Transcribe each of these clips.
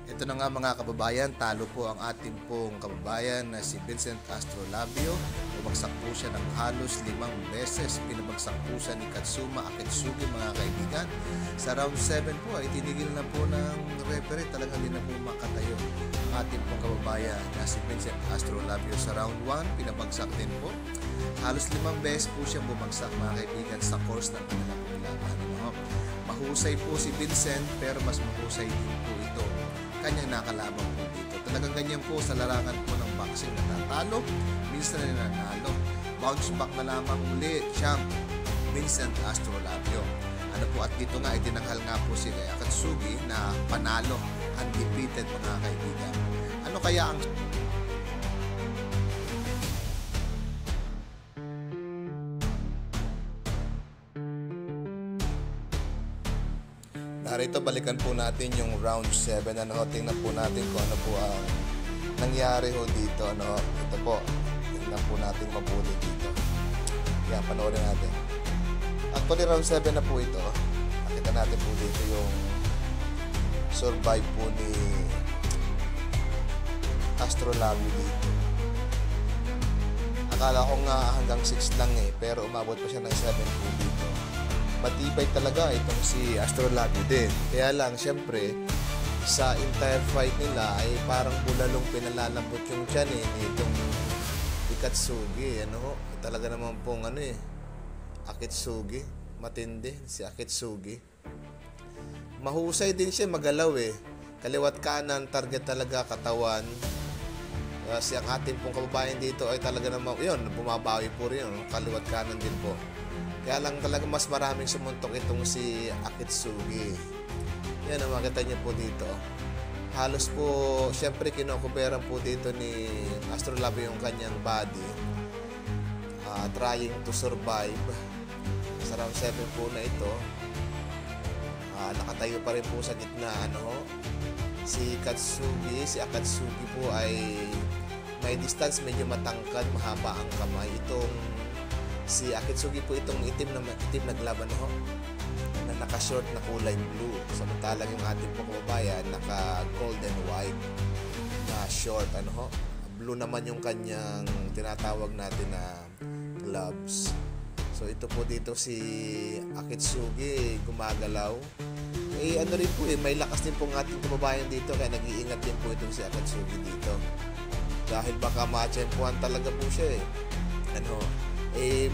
Ito na nga mga kababayan, talo po ang ating pong kababayan na si Vincent Astrolabio. Bumagsak po siya ng halos 5 beses. Pinabagsak po siya ni Katsuma Akitsugi mga kaibigan. Sa round 7 po ay tinigil na po ng referee. Talagang hindi na po makatayo ang ating pong kababayan na si Vincent Astrolabio. Sa round 1, pinabagsak din po. Halos 5 beses po siyang bumagsak mga kaibigan sa course ng kanilang laban. Mahusay po si Vincent pero mas mahusay din po ito kanyang nakalaban po dito. Talagang ganyan po sa larangan po ng boxing, natatalo, minsan na nanalo. Bounce back na lamang ulit, champ Vincent Astrolabio. Ano po, at dito nga, itinanghal nga po si Akatsugi na panalo, undefeated mga kaibigan. Ano kaya ang narito, balikan po natin yung round 7. Tingnan po natin kung ano po ang nangyari ho dito. Ito po, tingnan po natin mabuti dito. Yan, panoorin natin. Actually, round 7 na po ito. Nakita natin po dito yung survive po ni Astrolabio dito. Akala ko nga hanggang 6 lang pero umabot pa siya ng 7 po dito. Matibay talaga itong si Astrolabio din. Kaya lang, syempre, sa entire fight nila ay parang bulalong pinalalambot yung tiyan itong Akitsugi. Talaga naman pong Akitsugi. Matindi si Akitsugi. Mahusay din siya magalaw Kaliwat kanan, target talaga katawan. Si ang ating pong kababayan dito ay talaga naman, yun, bumabawi po rin. Kaliwat kanan din po. Kaya lang talaga mas maraming sumuntok itong si Akitsugi. Yan ang makita niyo po dito. Halos po, syempre kinukuberan po dito ni Astrolabio yung kanyang body. Trying to survive. Sa round 7 po na ito. Nakatayo pa rin po sa gitna. Si Akatsugi po ay may distance, medyo matangkad, mahaba ang kamay. Si Akitsugi po itong itim na glaban na naka-short na kulay blue. Samantalang yung ating pong kababayan naka gold and white na short blue naman yung kanyang tinatawag natin na gloves. So ito po dito si Akitsugi gumagalaw. Rin po may lakas din pong ating kababayan dito kaya nag-iingat din po itong si Akitsugi dito. Dahil baka ma-tsempuhan talaga po siya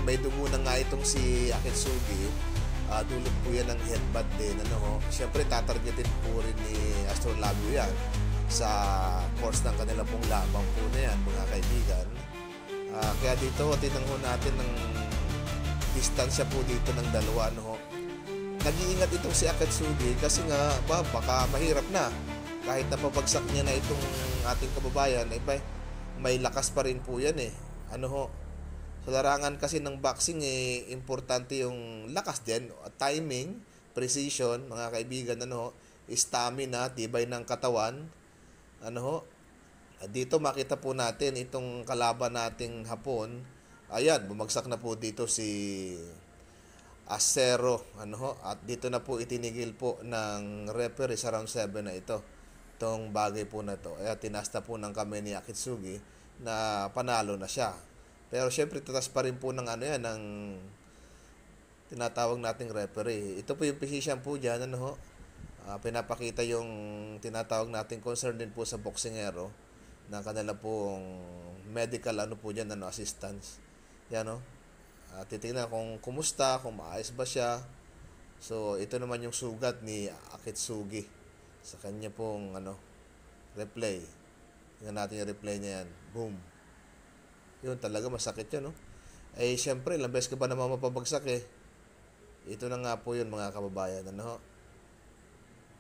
may dugo na nga itong si Akitsugi. Dulot po yan ng headbutt din. Siyempre tatargetin po rin ni Astrolabio yan sa course ng kanila pong labang po na yan mga kaibigan. Kaya dito tinanghon natin ng distansya po dito ng dalawa. Nag-iingat itong si Akitsugi kasi nga baka mahirap na. Kahit napabagsak niya na itong ating kababayan may lakas pa rin po yan Sa larangan kasi ng boxing importante yung lakas din, timing, precision, mga kaibigan, stamina, tibay ng katawan. Dito makita po natin itong kalaban nating Hapon. Ayan, bumagsak na po dito si Acero, at dito na po itinigil po ng referee sa round 7 na ito. Itong bagay po na to. Tinasta po ng kamay ni Akitsugi na panalo na siya. Pero syempre tatas pa rin po ng ng tinatawag nating referee. Ito po yung position po diyan pinapakita yung tinatawag nating concern din po sa boksingero na kanila pong medical po diyan assistance. Yan titingnan kung kumusta, kung maayos ba siya. So ito naman yung sugat ni Akitsugi sa kanya pong replay. Tingnan natin yung replay niya yan. Boom. Yun, talaga masakit yun, syempre, ilang beses ka ba naman mapabagsak Ito na nga po yun, mga kababayan,